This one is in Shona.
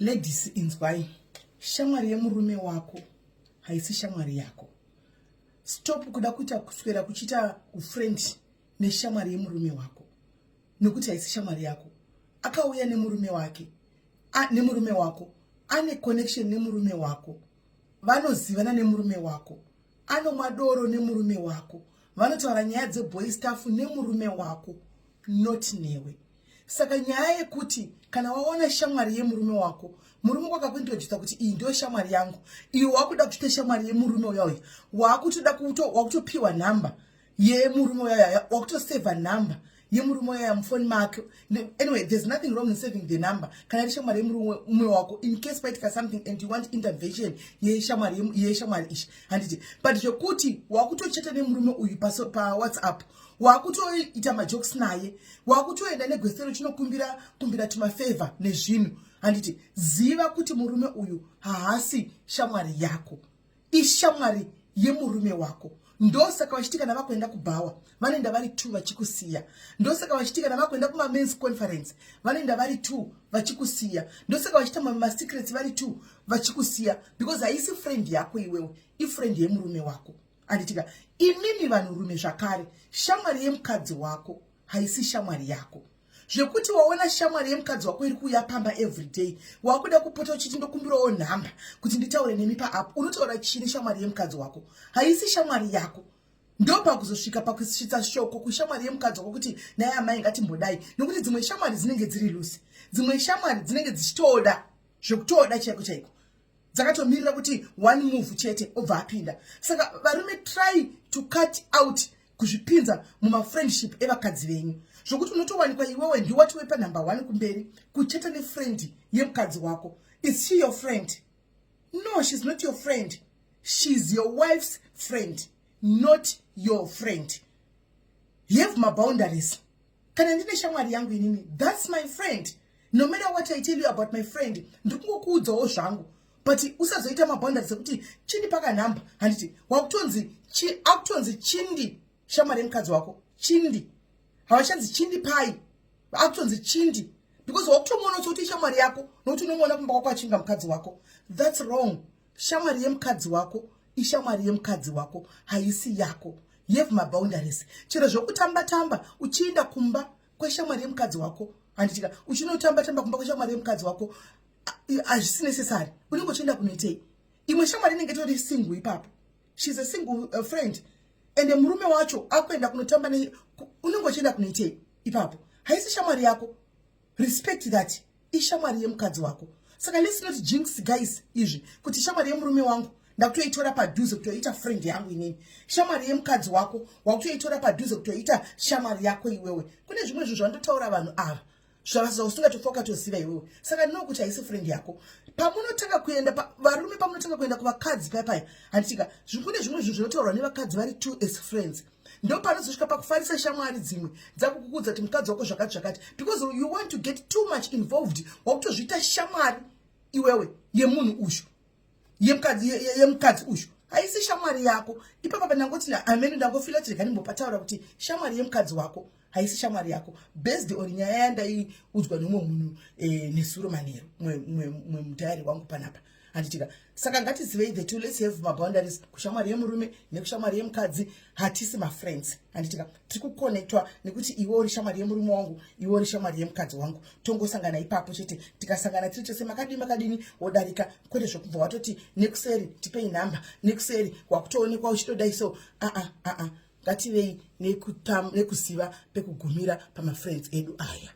Ladies inzwai, shamwari yemurume wako haisi shamwari yako. Stop kuda kuita kuswera kuchita ufriend neshamwari yemurume wako. Nokuti haisi shamwari yako. Akauya nemurume wake. Nemurume wako. Ane connection nemurume wako. Vanozivana nemurume wako. Ano madoro nemurume wako. Vanotaura nyaya dzeboy staff nemurume wako. Not newe. Saka nyaya yekuti kana waona shamwari yemurume wako, murume wako akakuintroduce kuti iyi ndio shamwari yangu, iwe wakuda kuchita shamwari yemurume uyoyo, wakutopiwa number yemurume uyoyo, wakutosave number yemurume uyoyo mphone mark. Anyway, there's nothing wrong in saving the number. Kana shamwari yemurume wako, in case paitika something and you want intervention yeshamwari ishi handiti. But zvekuti wakutochata nemurume uyu pa WhatsApp, wakutoita majokes naye, wakutoenda negwesero chinokumbira tumafavor nezvinhu, handiti ziva kuti murume uyu haasi shamwari yako, ishamwari yemurume wako. Ndosaka vachitika na vakuenda kubhawa vanoenda vari 2 vachikusiya. Ndosaka vachitika na vakuenda kuma men's conference vanoenda vari 2 vachikusiya. Ndosaka vachita ma secrets vari 2 vachikusiya, because haisi friend yako iwewe, ifriend yemurume wako. Anditika imimi vanhurume zvakare, shamwari yemukadzi wako haisi shamwari yako. Zvekuti waona shamwari yemukadzi wako iri kuuya pamba everyday, wakuda kupota uchiti ndokumbirawo nhamba kuti nditaure nemi paapo, unotaura chini shamwari yemukadzi wako haisi shamwari yako. Ndopa kuzosvika pakusvitsa shoko kushamwari yemukadzi wako kuti naye amai ngatimbodai, nokuti dzimwe shamwari dzinenge dziri lusi, dzimwe shamwari dzinenge dzichitoda zvokutoda chaiko chaiko, dzakatomirira kuti one move chete obva apinda. Saka varume try to cut out kuzvipinza mumafriendship evakadzi venyu, zvokuti unotowanikwa iwewe ndiwatiwe pa number 1 kumberi kucheta nefriend yemukadzi wako. Is she your friend? No, she's not your friend. She's your wife's friend, not your friend. You have my boundaries. Kana ndine shamwari yangu inini, that's my friend. No matter what I tell you about my friend, ndikungokuudzawo zvangu. But usazoita maboundaries ekuti chindi paka namba, handiti akutonzi chindi shamwari yemukadzi wako, chindi. Havachanzi chindi pai, akutonzi chindi, because wakutomuona kuti shamwari yako nokuti unomuona kumba kwako achinga mukadzi wako. That's wrong. Shamwari yemukadzi wako ishamwari yemukadzi wako, haisi yako. You have my boundaries. Chero zvokutamba uchienda kumba kweshamwari yemukadzi wako, handitika uchinotamba kumba kweshamwari yemukadzi wako, hazvisi necessary. Unenge uchienda kunoitei? Imwe shamwari inenge tori single ipapo, she's a single friend, and murume wacho akuenda kunotamba unenge uchienda kunoitei ipapo? Haisi shamwari yako. Respect that. Ishamwari yemukadzi wako. Saka let's not jinx guys izvi kuti shamwari yemurume wangu ndakutoitora padhuze kutoita friend yangu inini. Shamwari yemukadzi wako wakutoitora padhuze kutoita shamwari yako iwewe. Kune zvimwe zvinhu zvandotaura vanhu ava zvavasingatofoka toziva iwewe. Saka ndinokuti haisi friend yako. Pamunotaka kuenda varume pamunotaka kuenda kuvakadzi paya handitika kune zvimwe zvinhu zvinotaurwa nevakadzi vari 2 as friends. Ndo panozosvika pakufarisa shamwari dzimwe dzakukukudza kuti mukadzi wako zvakati, because you want to get too much involved. Wakutozviita shamwari iwewe yemunhu ushu, yemukadzi ushu, haisi shamwari yako. Ipapa pandangoti amene ndangofila kuti ndambopataura kuti shamwari yemukadzi wako haisi shamwari yako, based on nyaya yandaiudzwa nomwe munhu nesuro manero mwe mutayari wangu panapa, handitika. Saka ngatizivei the two. Let's have my boundaries. Kushamwari yemurume nekushamwari yemukadzi hatisi my friends, handitika. Tiri kuconnectwa nekuti iwe uri shamwari yemurume wangu, iwe uri shamwari yemukadzi wangu, tongosangana ipapo chete. Tikasangana tiri chose makadini wodarika, kwete zvokubva watoti nekuseri tipei namba, nekuseri wakutoonekwa uchitodai so. Ngativei nekuziva pekugumira pama friends edu aya.